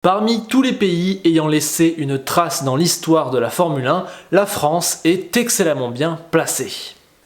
Parmi tous les pays ayant laissé une trace dans l'histoire de la Formule 1, la France est excellemment bien placée.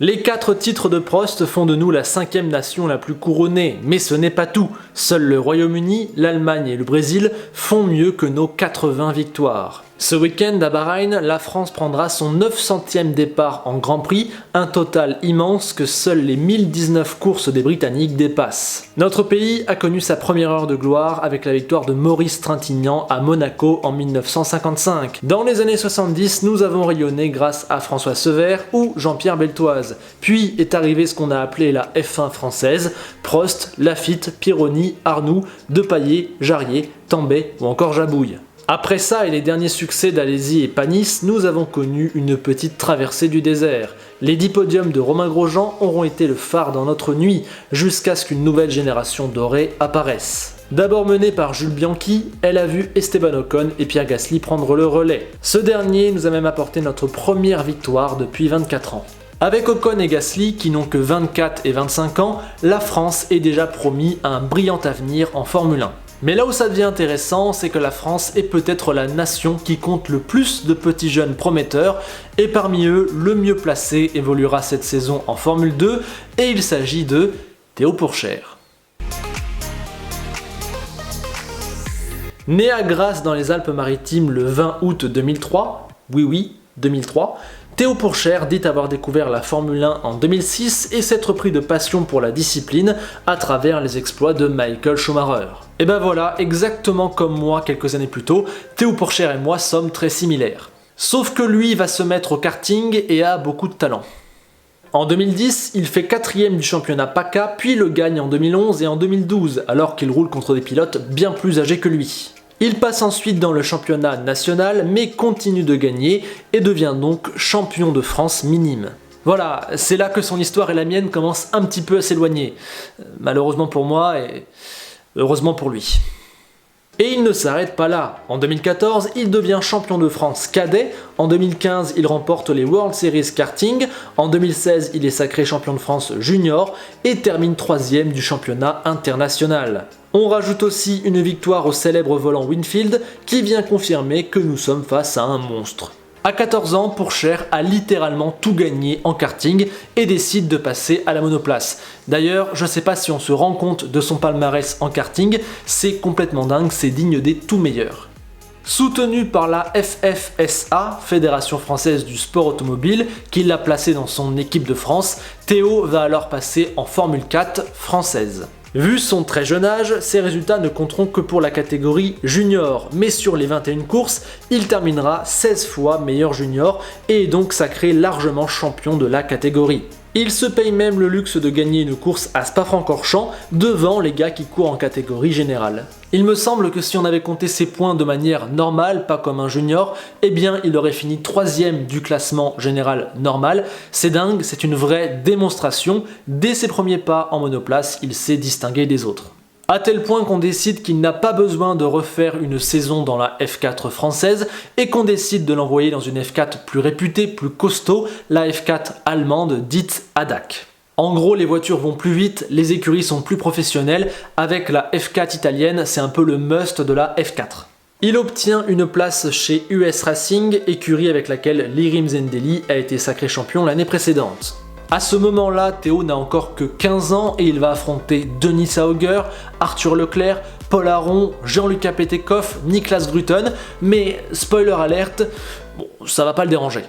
Les 4 titres de Prost font de nous la 5e nation la plus couronnée, mais ce n'est pas tout. Seuls le Royaume-Uni, l'Allemagne et le Brésil font mieux que nos 80 victoires. Ce week-end à Bahreïn, la France prendra son 900e départ en Grand Prix, un total immense que seules les 1019 courses des Britanniques dépassent. Notre pays a connu sa première heure de gloire avec la victoire de Maurice Trintignant à Monaco en 1955. Dans les années 70, nous avons rayonné grâce à François Sever ou Jean-Pierre Beltoise. Puis est arrivé ce qu'on a appelé la F1 française, Prost, Lafitte, Pironi, Arnoux, Depailler, Jarier, Tambay ou encore Jabouille. Après ça et les derniers succès d'Alesi et Panis, nous avons connu une petite traversée du désert. Les 10 podiums de Romain Grosjean auront été le phare dans notre nuit, jusqu'à ce qu'une nouvelle génération dorée apparaisse. D'abord menée par Jules Bianchi, elle a vu Esteban Ocon et Pierre Gasly prendre le relais. Ce dernier nous a même apporté notre première victoire depuis 24 ans. Avec Ocon et Gasly, qui n'ont que 24 et 25 ans, la France est déjà promis à un brillant avenir en Formule 1. Mais là où ça devient intéressant, c'est que la France est peut-être la nation qui compte le plus de petits jeunes prometteurs, et parmi eux, le mieux placé évoluera cette saison en Formule 2, et il s'agit de Théo Pourchaire. Né à Grasse dans les Alpes-Maritimes le 20 août 2003, oui, 2003, Théo Pourchaire dit avoir découvert la Formule 1 en 2006 et s'être pris de passion pour la discipline à travers les exploits de Michael Schumacher. Et ben voilà, exactement comme moi quelques années plus tôt, Théo Pourchaire et moi sommes très similaires. Sauf que lui va se mettre au karting et a beaucoup de talent. En 2010, il fait 4e du championnat PACA, puis le gagne en 2011 et en 2012, alors qu'il roule contre des pilotes bien plus âgés que lui. Il passe ensuite dans le championnat national, mais continue de gagner et devient donc champion de France minime. Voilà, c'est là que son histoire et la mienne commencent un petit peu à s'éloigner. Malheureusement pour moi et heureusement pour lui. Et il ne s'arrête pas là. En 2014, il devient champion de France cadet. En 2015, il remporte les World Series Karting. En 2016, il est sacré champion de France junior et termine 3e du championnat international. On rajoute aussi une victoire au célèbre volant Winfield qui vient confirmer que nous sommes face à un monstre. À 14 ans, Pourchaire a littéralement tout gagné en karting et décide de passer à la monoplace. D'ailleurs, je sais pas si on se rend compte de son palmarès en karting, c'est complètement dingue, c'est digne des tout meilleurs. Soutenu par la FFSA, Fédération Française du Sport Automobile, qui l'a placé dans son équipe de France, Théo va alors passer en Formule 4 française. Vu son très jeune âge, ses résultats ne compteront que pour la catégorie junior, mais sur les 21 courses, il terminera 16 fois meilleur junior et est donc sacré largement champion de la catégorie. Il se paye même le luxe de gagner une course à Spa-Francorchamps devant les gars qui courent en catégorie générale. Il me semble que si on avait compté ses points de manière normale, pas comme un junior, eh bien il aurait fini 3e du classement général normal. C'est dingue, c'est une vraie démonstration. Dès ses premiers pas en monoplace, il s'est distingué des autres. À tel point qu'on décide qu'il n'a pas besoin de refaire une saison dans la F4 française et qu'on décide de l'envoyer dans une F4 plus réputée, plus costaud, la F4 allemande dite ADAC. En gros, les voitures vont plus vite, les écuries sont plus professionnelles, avec la F4 italienne, c'est un peu le must de la F4. Il obtient une place chez US Racing, écurie avec laquelle Lirim Zendeli a été sacré champion l'année précédente. À ce moment-là, Théo n'a encore que 15 ans et il va affronter Denis Sauger, Arthur Leclerc, Paul Aron, Jean-Luc Petekoff, Niklas Grüten, mais spoiler alerte, bon, ça va pas le déranger.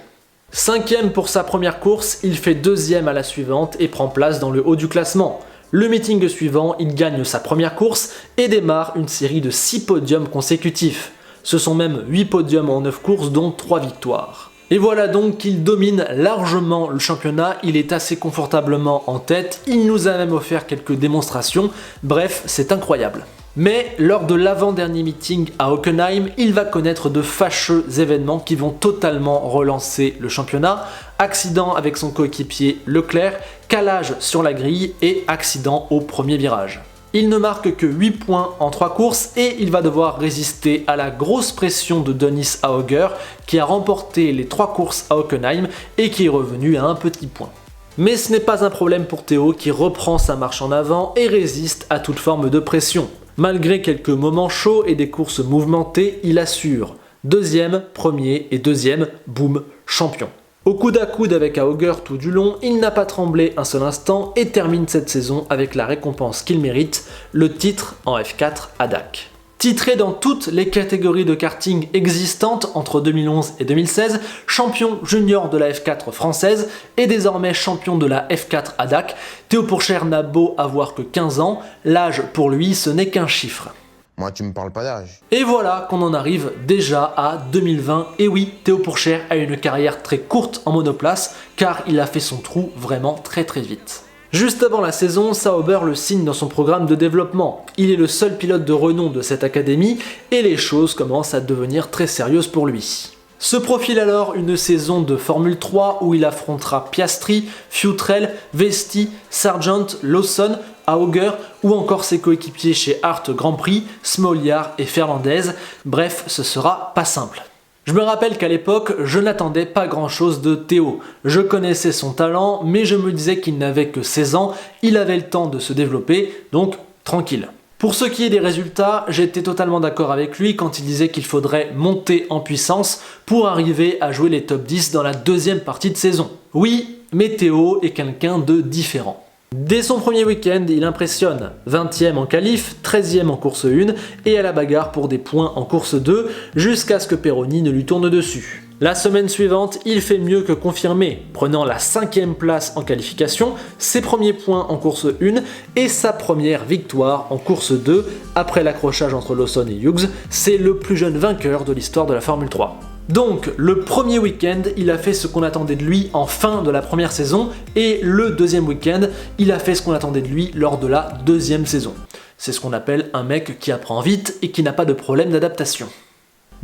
5e pour sa première course, il fait 2e à la suivante et prend place dans le haut du classement. Le meeting suivant, il gagne sa première course et démarre une série de 6 podiums consécutifs. Ce sont même 8 podiums en 9 courses, dont 3 victoires. Et voilà donc qu'il domine largement le championnat, il est assez confortablement en tête, il nous a même offert quelques démonstrations, bref, c'est incroyable. Mais lors de l'avant-dernier meeting à Hockenheim, il va connaître de fâcheux événements qui vont totalement relancer le championnat. Accident avec son coéquipier Leclerc, calage sur la grille et accident au premier virage. Il ne marque que 8 points en 3 courses et il va devoir résister à la grosse pression de Dennis Hauger qui a remporté les 3 courses à Hockenheim et qui est revenu à un petit point. Mais ce n'est pas un problème pour Théo qui reprend sa marche en avant et résiste à toute forme de pression. Malgré quelques moments chauds et des courses mouvementées, il assure. Deuxième, premier et deuxième, boum, champion. Au coude à coude avec Auger tout du long, il n'a pas tremblé un seul instant et termine cette saison avec la récompense qu'il mérite, le titre en F4 à Dac. Titré dans toutes les catégories de karting existantes entre 2011 et 2016, champion junior de la F4 française et désormais champion de la F4 à Dac, Théo Pourchaire n'a beau avoir que 15 ans, l'âge pour lui ce n'est qu'un chiffre. Moi, tu me parles pas d'âge. Et voilà qu'on en arrive déjà à 2020. Et oui, Théo Pourchaire a une carrière très courte en monoplace, car il a fait son trou vraiment très vite. Juste avant la saison, Sauber le signe dans son programme de développement. Il est le seul pilote de renom de cette académie, et les choses commencent à devenir très sérieuses pour lui. Se profile alors une saison de Formule 3 où il affrontera Piastri, Futrell, Vesti, Sargent, Lawson, Auger ou encore ses coéquipiers chez Hart Grand Prix, Smolyar et Fernandez. Bref, ce sera pas simple. Je me rappelle qu'à l'époque, je n'attendais pas grand chose de Théo. Je connaissais son talent, mais je me disais qu'il n'avait que 16 ans, il avait le temps de se développer, donc tranquille. Pour ce qui est des résultats, j'étais totalement d'accord avec lui quand il disait qu'il faudrait monter en puissance pour arriver à jouer les top 10 dans la deuxième partie de saison. Oui, mais Théo est quelqu'un de différent. Dès son premier week-end, il impressionne. 20e en qualif, 13e en course 1 et à la bagarre pour des points en course 2 jusqu'à ce que Pironi ne lui tourne dessus. La semaine suivante, il fait mieux que confirmer, prenant la 5e place en qualification, ses premiers points en course 1 et sa première victoire en course 2 après l'accrochage entre Lawson et Hughes. C'est le plus jeune vainqueur de l'histoire de la Formule 3. Donc, le premier week-end, il a fait ce qu'on attendait de lui en fin de la première saison, et le deuxième week-end, il a fait ce qu'on attendait de lui lors de la deuxième saison. C'est ce qu'on appelle un mec qui apprend vite et qui n'a pas de problème d'adaptation.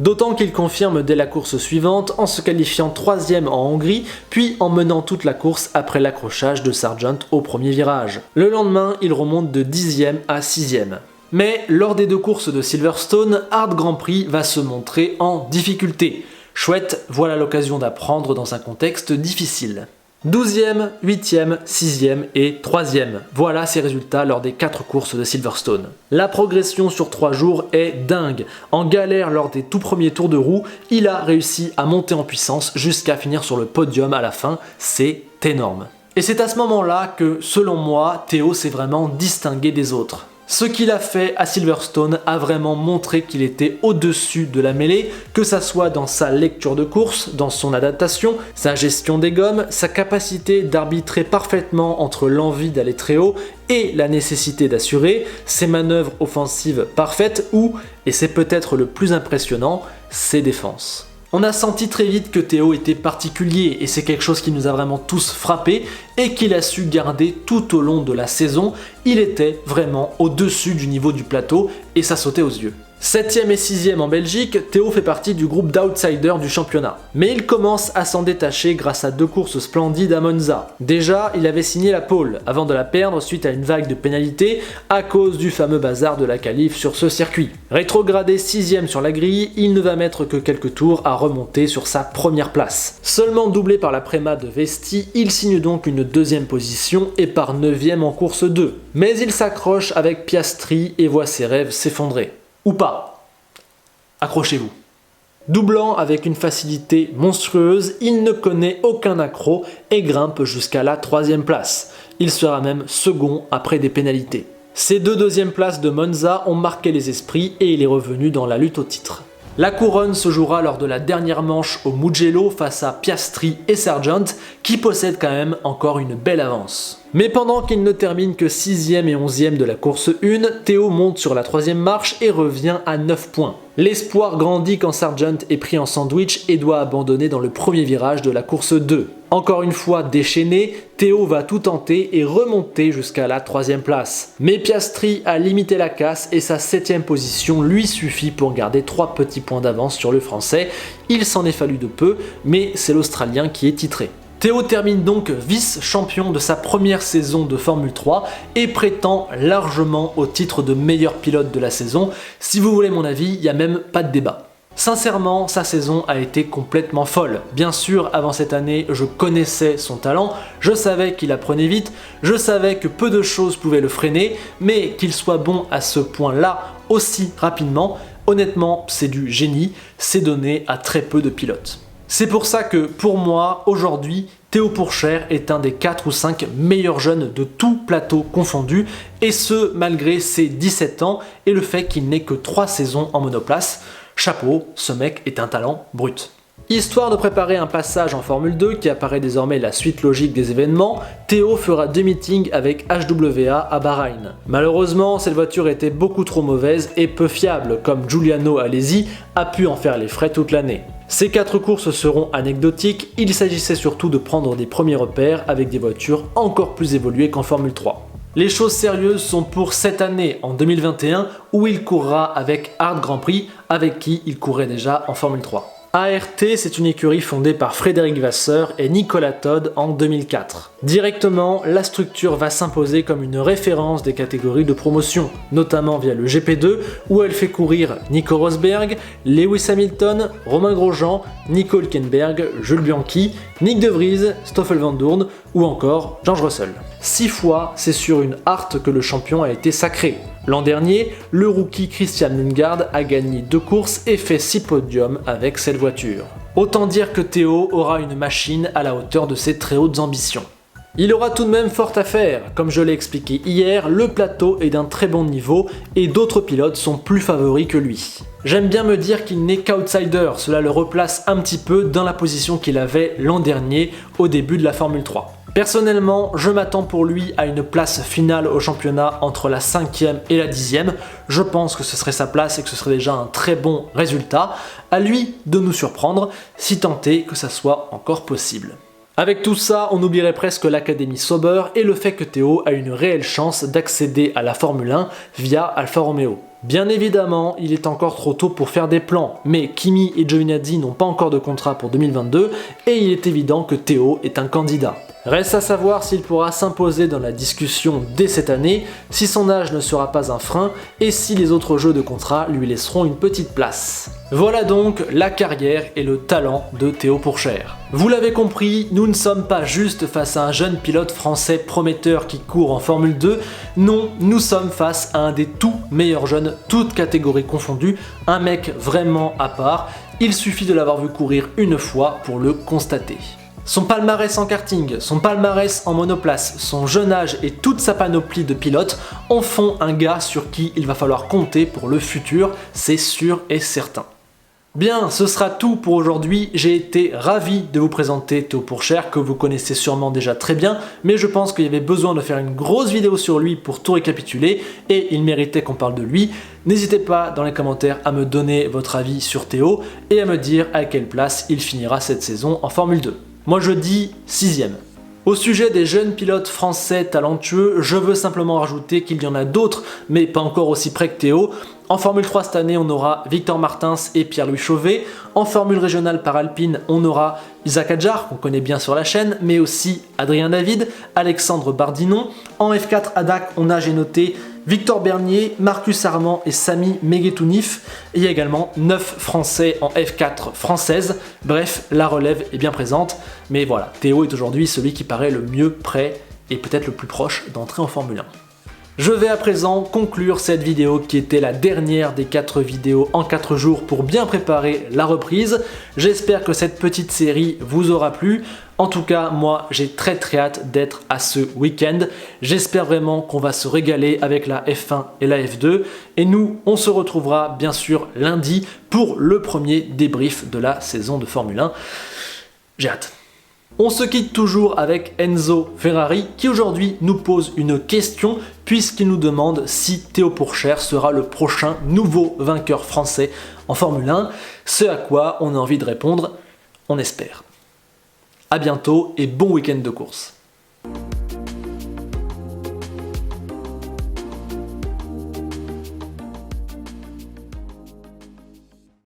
D'autant qu'il confirme dès la course suivante en se qualifiant 3e en Hongrie, puis en menant toute la course après l'accrochage de Sargent au premier virage. Le lendemain, il remonte de 10e à 6e. Mais lors des deux courses de Silverstone, Hart Grand Prix va se montrer en difficulté. Chouette, voilà l'occasion d'apprendre dans un contexte difficile. 12e, 8e, 6e et 3e. Voilà ses résultats lors des 4 courses de Silverstone. La progression sur 3 jours est dingue. En galère lors des tout premiers tours de roue, il a réussi à monter en puissance jusqu'à finir sur le podium à la fin. C'est énorme. Et c'est à ce moment-là que, selon moi, Théo s'est vraiment distingué des autres. Ce qu'il a fait à Silverstone a vraiment montré qu'il était au-dessus de la mêlée, que ça soit dans sa lecture de course, dans son adaptation, sa gestion des gommes, sa capacité d'arbitrer parfaitement entre l'envie d'aller très haut et la nécessité d'assurer, ses manœuvres offensives parfaites ou, et c'est peut-être le plus impressionnant, ses défenses. On a senti très vite que Théo était particulier et c'est quelque chose qui nous a vraiment tous frappés et qu'il a su garder tout au long de la saison. Il était vraiment au-dessus du niveau du plateau et ça sautait aux yeux. 7e et 6e en Belgique, Théo fait partie du groupe d'outsiders du championnat. Mais il commence à s'en détacher grâce à 2 courses splendides à Monza. Déjà, il avait signé la pole, avant de la perdre suite à une vague de pénalités à cause du fameux bazar de la qualif sur ce circuit. Rétrogradé 6e sur la grille, il ne va mettre que quelques tours à remonter sur sa première place. Seulement doublé par la préma de Vesti, il signe donc une 2e position et part 9e en course 2. Mais il s'accroche avec Piastri et voit ses rêves s'effondrer. Ou pas. Accrochez-vous. Doublant avec une facilité monstrueuse, il ne connaît aucun accroc et grimpe jusqu'à la 3e place. Il sera même second après des pénalités. Ces 2 deuxièmes places de Monza ont marqué les esprits et il est revenu dans la lutte au titre. La couronne se jouera lors de la dernière manche au Mugello face à Piastri et Sargent qui possèdent quand même encore une belle avance. Mais pendant qu'il ne termine que 6e et 11e de la course 1, Théo monte sur la 3e marche et revient à 9 points. L'espoir grandit quand Sargent est pris en sandwich et doit abandonner dans le premier virage de la course 2. Encore une fois déchaîné, Théo va tout tenter et remonter jusqu'à la 3e place. Mais Piastri a limité la casse et sa 7e position lui suffit pour garder 3 petits points d'avance sur le français. Il s'en est fallu de peu, mais c'est l'Australien qui est titré. Théo termine donc vice-champion de sa première saison de Formule 3 et prétend largement au titre de meilleur pilote de la saison. Si vous voulez mon avis, il n'y a même pas de débat. Sincèrement, sa saison a été complètement folle. Bien sûr, avant cette année, je connaissais son talent, je savais qu'il apprenait vite, je savais que peu de choses pouvaient le freiner, mais qu'il soit bon à ce point-là aussi rapidement, honnêtement, c'est du génie, c'est donné à très peu de pilotes. C'est pour ça que, pour moi, aujourd'hui, Théo Pourchaire est un des 4 ou 5 meilleurs jeunes de tout plateau confondu, et ce, malgré ses 17 ans et le fait qu'il n'ait que 3 saisons en monoplace. Chapeau, ce mec est un talent brut. Histoire de préparer un passage en Formule 2 qui apparaît désormais la suite logique des événements, Théo fera 2 meetings avec HWA à Bahreïn. Malheureusement, cette voiture était beaucoup trop mauvaise et peu fiable, comme Giuliano Alesi a pu en faire les frais toute l'année. Ces 4 courses seront anecdotiques, il s'agissait surtout de prendre des premiers repères avec des voitures encore plus évoluées qu'en Formule 3. Les choses sérieuses sont pour cette année, en 2021, où il courra avec Hard Grand Prix, avec qui il courait déjà en Formule 3. ART, c'est une écurie fondée par Frédéric Vasseur et Nicolas Todd en 2004. Directement, la structure va s'imposer comme une référence des catégories de promotion, notamment via le GP2, où elle fait courir Nico Rosberg, Lewis Hamilton, Romain Grosjean, Nico Hülkenberg, Jules Bianchi, Nick De Vries, Stoffel Vandoorne ou encore George Russell. 6 fois, c'est sur une Hart que le champion a été sacré. L'an dernier, le rookie Christian Lundgaard a gagné 2 courses et fait 6 podiums avec cette voiture. Autant dire que Théo aura une machine à la hauteur de ses très hautes ambitions. Il aura tout de même fort à faire. Comme je l'ai expliqué hier, le plateau est d'un très bon niveau et d'autres pilotes sont plus favoris que lui. J'aime bien me dire qu'il n'est qu'outsider, cela le replace un petit peu dans la position qu'il avait l'an dernier au début de la Formule 3. Personnellement, je m'attends pour lui à une place finale au championnat entre la 5e et la 10e. Je pense que ce serait sa place et que ce serait déjà un très bon résultat. À lui de nous surprendre, si tant est que ça soit encore possible. Avec tout ça, on oublierait presque l'Académie Sauber et le fait que Théo a une réelle chance d'accéder à la Formule 1 via Alfa Romeo. Bien évidemment, il est encore trop tôt pour faire des plans, mais Kimi et Giovinazzi n'ont pas encore de contrat pour 2022 et il est évident que Théo est un candidat. Reste à savoir s'il pourra s'imposer dans la discussion dès cette année, si son âge ne sera pas un frein et si les autres jeux de contrat lui laisseront une petite place. Voilà donc la carrière et le talent de Théo Pourchaire. Vous l'avez compris, nous ne sommes pas juste face à un jeune pilote français prometteur qui court en Formule 2, non, nous sommes face à un des tout meilleurs jeunes, toutes catégories confondues, un mec vraiment à part, il suffit de l'avoir vu courir une fois pour le constater. Son palmarès en karting, son palmarès en monoplace, son jeune âge et toute sa panoplie de pilotes en font un gars sur qui il va falloir compter pour le futur, c'est sûr et certain. Bien, ce sera tout pour aujourd'hui. J'ai été ravi de vous présenter Théo Pourchaire, que vous connaissez sûrement déjà très bien, mais je pense qu'il y avait besoin de faire une grosse vidéo sur lui pour tout récapituler, et il méritait qu'on parle de lui. N'hésitez pas dans les commentaires à me donner votre avis sur Théo, et à me dire à quelle place il finira cette saison en Formule 2. Moi je dis 6e. Au sujet des jeunes pilotes français talentueux, je veux simplement rajouter qu'il y en a d'autres, mais pas encore aussi près que Théo. En Formule 3 cette année, on aura Victor Martins et Pierre-Louis Chauvet. En Formule régionale par Alpine, on aura Isaac Adjar, qu'on connaît bien sur la chaîne, mais aussi Adrien David, Alexandre Bardinon. En F4 ADAC, on a, j'ai noté, Victor Bernier, Marcus Armand et Sami Meghetounif. Et il y a également 9 Français en F4 française. Bref, la relève est bien présente. Mais voilà, Théo est aujourd'hui celui qui paraît le mieux prêt et peut-être le plus proche d'entrer en Formule 1. Je vais à présent conclure cette vidéo qui était la dernière des 4 vidéos en 4 jours pour bien préparer la reprise. J'espère que cette petite série vous aura plu. En tout cas, moi j'ai très hâte d'être à ce week-end. J'espère vraiment qu'on va se régaler avec la F1 et la F2. Et nous, on se retrouvera bien sûr lundi pour le premier débrief de la saison de Formule 1. J'ai hâte. On se quitte toujours avec Enzo Ferrari qui aujourd'hui nous pose une question puisqu'il nous demande si Théo Pourchaire sera le prochain nouveau vainqueur français en Formule 1, ce à quoi on a envie de répondre, on espère. A bientôt et bon week-end de course.